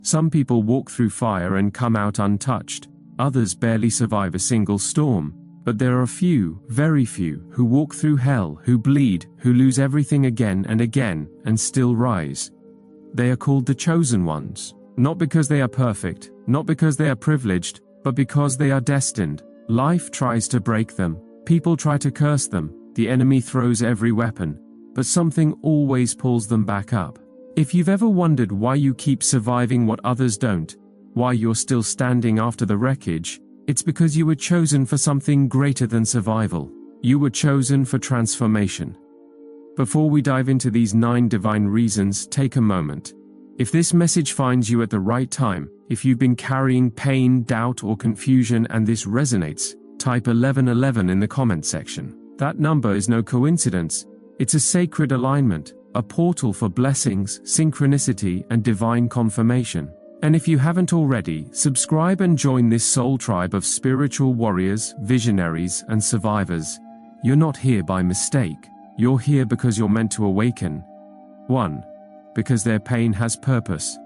Some people walk through fire and come out untouched. Others barely survive a single storm. But there are few, very few, who walk through hell, who bleed, who lose everything again and again, and still rise. They are called the chosen ones. Not because they are perfect, not because they are privileged, but because they are destined. Life tries to break them. People try to curse them. The enemy throws every weapon. But something always pulls them back up. If you've ever wondered why you keep surviving what others don't, why you're still standing after the wreckage, it's because you were chosen for something greater than survival. You were chosen for transformation. Before we dive into these 9 divine reasons, take a moment. If this message finds you at the right time, if you've been carrying pain, doubt, or confusion and this resonates, type 1111 in the comment section. That number is no coincidence. It's a sacred alignment, a portal for blessings, synchronicity, and divine confirmation. And if you haven't already, subscribe and join this soul tribe of spiritual warriors, visionaries, and survivors. You're not here by mistake. You're here because you're meant to awaken. 1. Because their pain has purpose.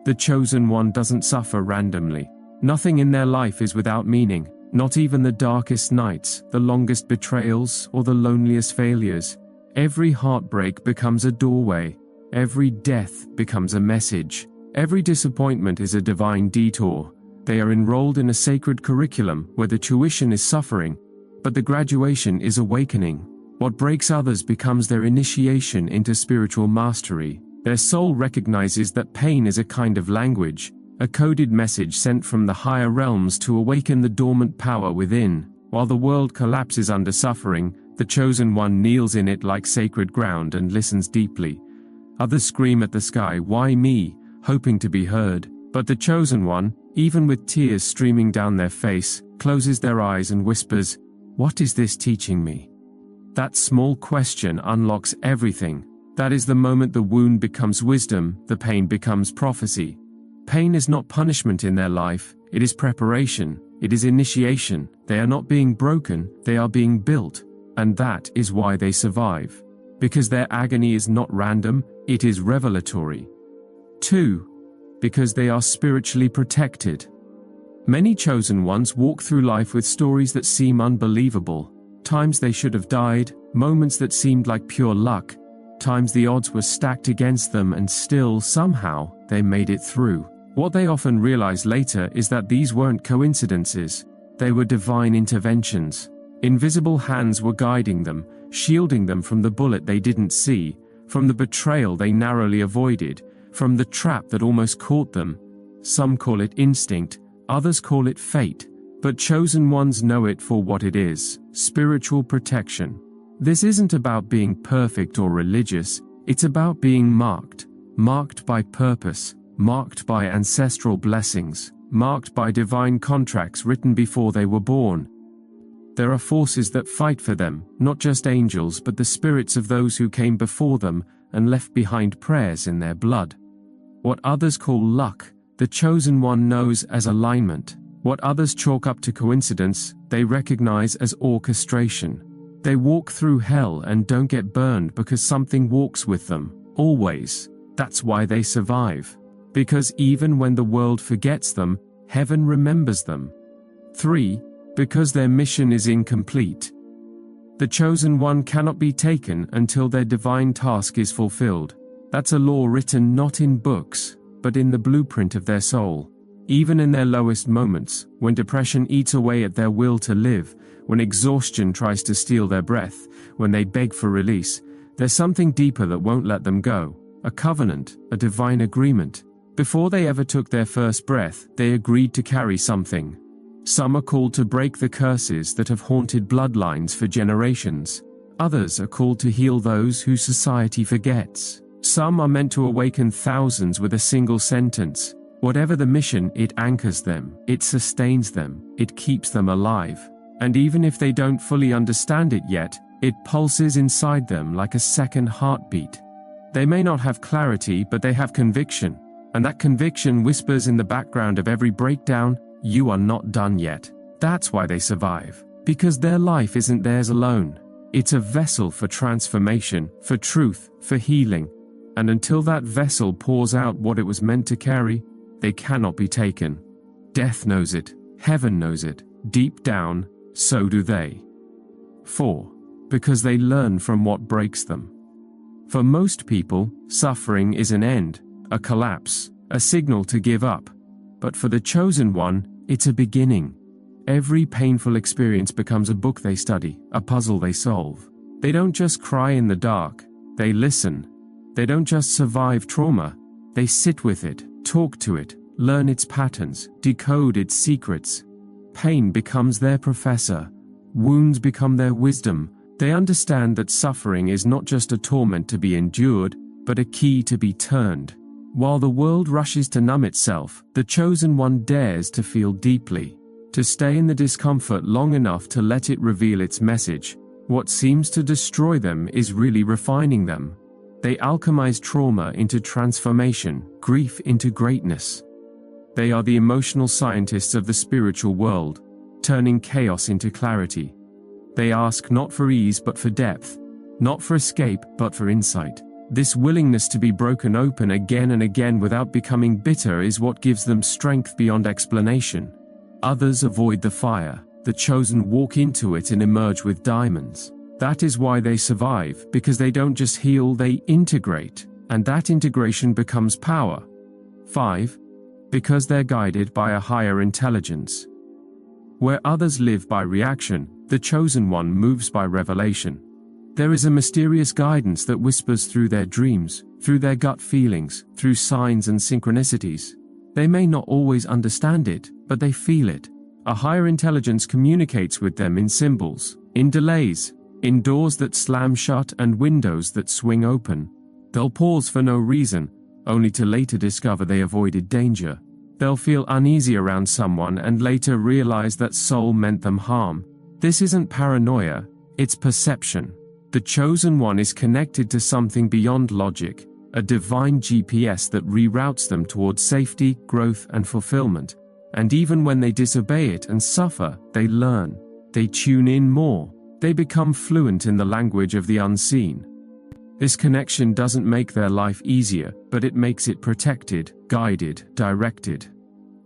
The chosen one doesn't suffer randomly. Nothing in their life is without meaning, not even the darkest nights, the longest betrayals, or the loneliest failures. Every heartbreak becomes a doorway. Every death becomes a message. Every disappointment is a divine detour. They are enrolled in a sacred curriculum where the tuition is suffering, but the graduation is awakening. What breaks others becomes their initiation into spiritual mastery. Their soul recognizes that pain is a kind of language, a coded message sent from the higher realms to awaken the dormant power within. While the world collapses under suffering, the chosen one kneels in it like sacred ground and listens deeply. Others scream at the sky, "Why me?" hoping to be heard. But the chosen one, even with tears streaming down their face, closes their eyes and whispers, "What is this teaching me?" That small question unlocks everything. That is the moment the wound becomes wisdom, the pain becomes prophecy. Pain is not punishment in their life, it is preparation, it is initiation. They are not being broken, they are being built. And that is why they survive. Because their agony is not random, it is revelatory. 2. Because they are spiritually protected. Many chosen ones walk through life with stories that seem unbelievable. Times they should have died, moments that seemed like pure luck, times the odds were stacked against them and still, somehow, they made it through. What they often realize later is that these weren't coincidences. They were divine interventions. Invisible hands were guiding them, shielding them from the bullet they didn't see, from the betrayal they narrowly avoided, from the trap that almost caught them. Some call it instinct, others call it fate, but chosen ones know it for what it is: spiritual protection. This isn't about being perfect or religious, it's about being marked by purpose, marked by ancestral blessings, marked by divine contracts written before they were born. There are forces that fight for them, not just angels but the spirits of those who came before them and left behind prayers in their blood. What others call luck, the chosen one knows as alignment. What others chalk up to coincidence, they recognize as orchestration. They walk through hell and don't get burned because something walks with them, always. That's why they survive. Because even when the world forgets them, heaven remembers them. 3. Because their mission is incomplete. The chosen one cannot be taken until their divine task is fulfilled. That's a law written not in books, but in the blueprint of their soul. Even in their lowest moments, when depression eats away at their will to live, when exhaustion tries to steal their breath, when they beg for release, there's something deeper that won't let them go. A covenant, a divine agreement. Before they ever took their first breath, they agreed to carry something. Some are called to break the curses that have haunted bloodlines for generations. Others are called to heal those who society forgets. Some are meant to awaken thousands with a single sentence. Whatever the mission, it anchors them, it sustains them, it keeps them alive. And even if they don't fully understand it yet, it pulses inside them like a second heartbeat. They may not have clarity, but they have conviction. And that conviction whispers in the background of every breakdown, "You are not done yet." That's why they survive. Because their life isn't theirs alone. It's a vessel for transformation, for truth, for healing. And until that vessel pours out what it was meant to carry, They cannot be taken. Death knows it. Heaven knows it. Deep down, so do they. 4. Because they learn from what breaks them. For most people, suffering is an end, a collapse, a signal to give up. But for the chosen one, it's a beginning. Every painful experience becomes a book they study, a puzzle they solve. They don't just cry in the dark, they listen. They don't just survive trauma, they sit with it, talk to it, learn its patterns, decode its secrets. Pain becomes their professor. Wounds become their wisdom. They understand that suffering is not just a torment to be endured, but a key to be turned. While the world rushes to numb itself, the chosen one dares to feel deeply, to stay in the discomfort long enough to let it reveal its message. What seems to destroy them is really refining them. They alchemize trauma into transformation, grief into greatness. They are the emotional scientists of the spiritual world, turning chaos into clarity. They ask not for ease but for depth, not for escape but for insight. This willingness to be broken open again and again without becoming bitter is what gives them strength beyond explanation. Others avoid the fire, the chosen walk into it and emerge with diamonds. That is why they survive, because they don't just heal, they integrate, and that integration becomes power. 5. Because they're guided by a higher intelligence. Where others live by reaction, the chosen one moves by revelation. There is a mysterious guidance that whispers through their dreams, through their gut feelings, through signs and synchronicities. They may not always understand it, but they feel it. A higher intelligence communicates with them in symbols, in delays, in doors that slam shut and windows that swing open. They'll pause for no reason, only to later discover they avoided danger. They'll feel uneasy around someone and later realize that soul meant them harm. This isn't paranoia, it's perception. The chosen one is connected to something beyond logic, a divine GPS that reroutes them towards safety, growth, and fulfillment. And even when they disobey it and suffer, they learn. They tune in more. They become fluent in the language of the unseen. This connection doesn't make their life easier, but it makes it protected, guided, directed.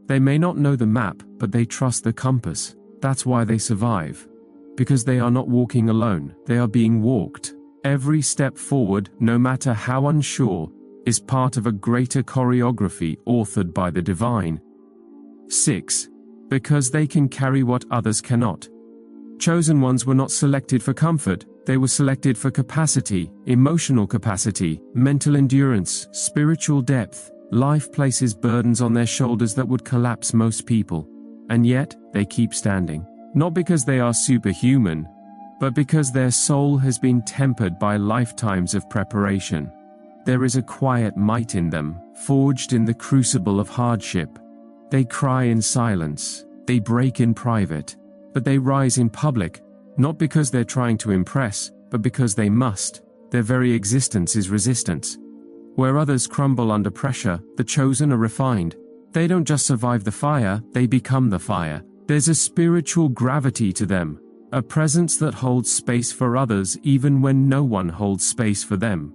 They may not know the map, but they trust the compass. That's why they survive. Because they are not walking alone, they are being walked. Every step forward, no matter how unsure, is part of a greater choreography authored by the divine. 6. Because they can carry what others cannot. Chosen ones were not selected for comfort, they were selected for capacity, emotional capacity, mental endurance, spiritual depth. Life places burdens on their shoulders that would collapse most people. And yet, they keep standing. Not because they are superhuman, but because their soul has been tempered by lifetimes of preparation. There is a quiet might in them, forged in the crucible of hardship. They cry in silence, they break in private, but they rise in public, not because they're trying to impress, but because they must. Their very existence is resistance. Where others crumble under pressure, the chosen are refined. They don't just survive the fire, they become the fire. There's a spiritual gravity to them, a presence that holds space for others even when no one holds space for them.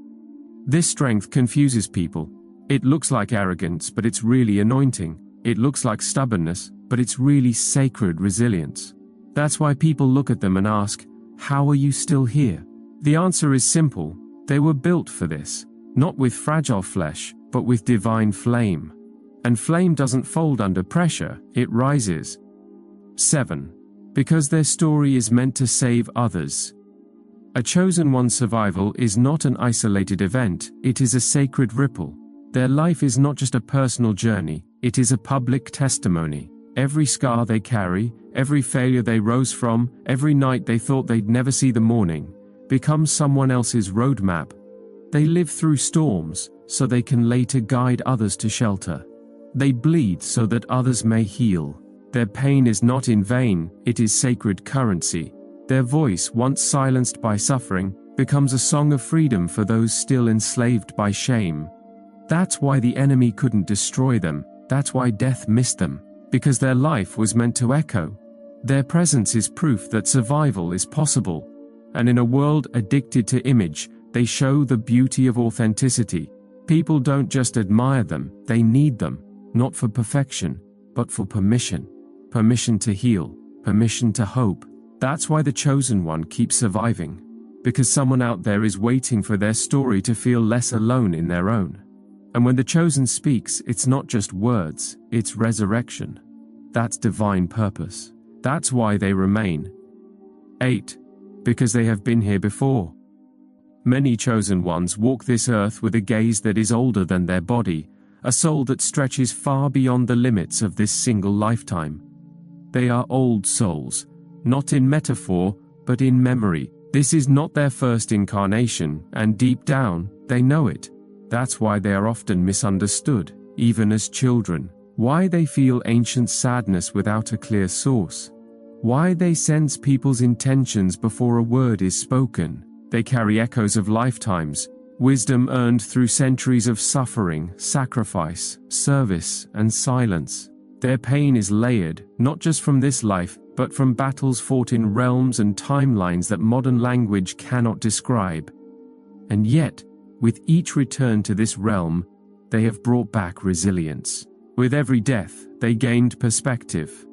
This strength confuses people. It looks like arrogance, but it's really anointing. It looks like stubbornness, but it's really sacred resilience. That's why people look at them and ask, "How are you still here?" The answer is simple. They were built for this, not with fragile flesh, but with divine flame. And flame doesn't fold under pressure, it rises. 7. Because their story is meant to save others. A chosen one's survival is not an isolated event, it is a sacred ripple. Their life is not just a personal journey, it is a public testimony. Every scar they carry, every failure they rose from, every night they thought they'd never see the morning, becomes someone else's roadmap. They live through storms, so they can later guide others to shelter. They bleed so that others may heal. Their pain is not in vain, it is sacred currency. Their voice, once silenced by suffering, becomes a song of freedom for those still enslaved by shame. That's why the enemy couldn't destroy them, that's why death missed them, because their life was meant to echo. Their presence is proof that survival is possible. And in a world addicted to image, they show the beauty of authenticity. People don't just admire them, they need them. not for perfection, but for permission. Permission to heal, permission to hope. That's why the chosen one keeps surviving. Because someone out there is waiting for their story to feel less alone in their own. And when the chosen speaks, it's not just words, it's resurrection. That's divine purpose. That's why they remain. 8. Because they have been here before. Many chosen ones walk this earth with a gaze that is older than their body, a soul that stretches far beyond the limits of this single lifetime. They are old souls, not in metaphor, but in memory. This is not their first incarnation, and deep down, they know it. That's why they are often misunderstood, even as children. Why they feel ancient sadness without a clear source. Why they sense people's intentions before a word is spoken. They carry echoes of lifetimes, wisdom earned through centuries of suffering, sacrifice, service, and silence. Their pain is layered, not just from this life, but from battles fought in realms and timelines that modern language cannot describe. And yet, with each return to this realm, they have brought back resilience. With every death, they gained perspective.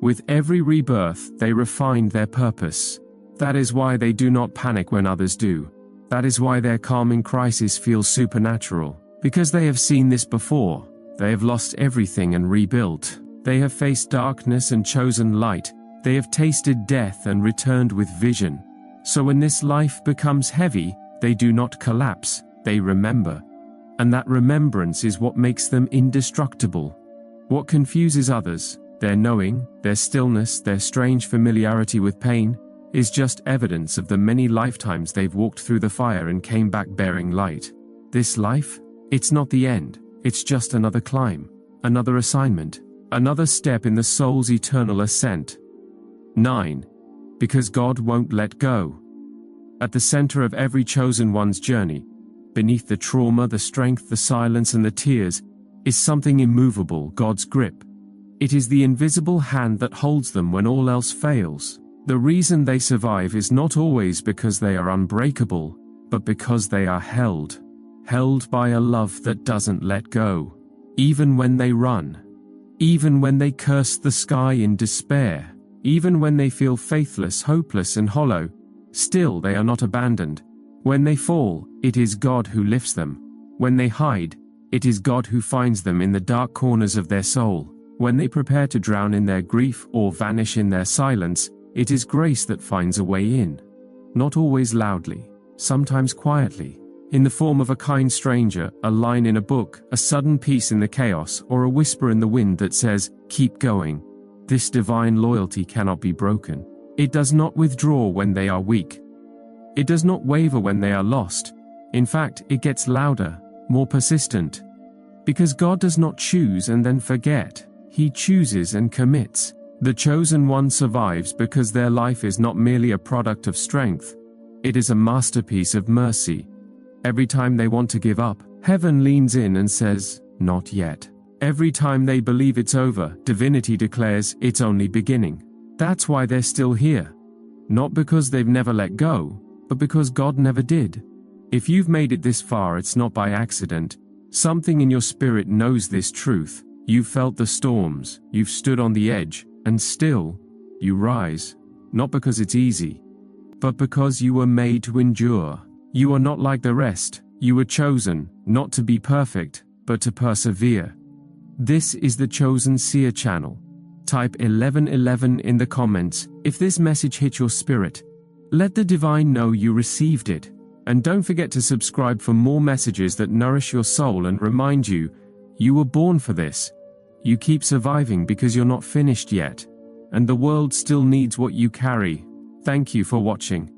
With every rebirth, they refined their purpose. That is why they do not panic when others do. That is why their calm in crisis feels supernatural. Because they have seen this before. They have lost everything and rebuilt. They have faced darkness and chosen light. They have tasted death and returned with vision. So when this life becomes heavy, they do not collapse, they remember. And that remembrance is what makes them indestructible. What confuses others, their knowing, their stillness, their strange familiarity with pain, is just evidence of the many lifetimes they've walked through the fire and came back bearing light. This life? It's not the end, it's just another climb, another assignment, another step in the soul's eternal ascent. 9. Because God won't let go. At the center of every chosen one's journey, beneath the trauma, the strength, the silence, and the tears, is something immovable, God's grip. It is the invisible hand that holds them when all else fails. The reason they survive is not always because they are unbreakable, but because they are held. Held by a love that doesn't let go. Even when they run. Even when they curse the sky in despair. Even when they feel faithless, hopeless, and hollow. Still they are not abandoned. When they fall, it is God who lifts them. When they hide, it is God who finds them in the dark corners of their soul. When they prepare to drown in their grief or vanish in their silence, it is grace that finds a way in. Not always loudly, sometimes quietly, in the form of a kind stranger, a line in a book, a sudden peace in the chaos, or a whisper in the wind that says, "Keep going." This divine loyalty cannot be broken. It does not withdraw when they are weak. It does not waver when they are lost. In fact, it gets louder, more persistent. Because God does not choose and then forget. He chooses and commits. The chosen one survives because their life is not merely a product of strength. It is a masterpiece of mercy. Every time they want to give up, heaven leans in and says, "Not yet." Every time they believe it's over, divinity declares, "It's only beginning." That's why they're still here. Not because they've never let go, but because God never did. If you've made it this far, it's not by accident. Something in your spirit knows this truth. You've felt the storms, you've stood on the edge, and still, you rise. Not because it's easy, but because you were made to endure. You are not like the rest. You were chosen, not to be perfect, but to persevere. This is the Chosen Seer channel. Type 1111 in the comments if this message hit your spirit. Let the divine know you received it. And don't forget to subscribe for more messages that nourish your soul and remind you, you were born for this. You keep surviving because you're not finished yet. And the world still needs what you carry. Thank you for watching.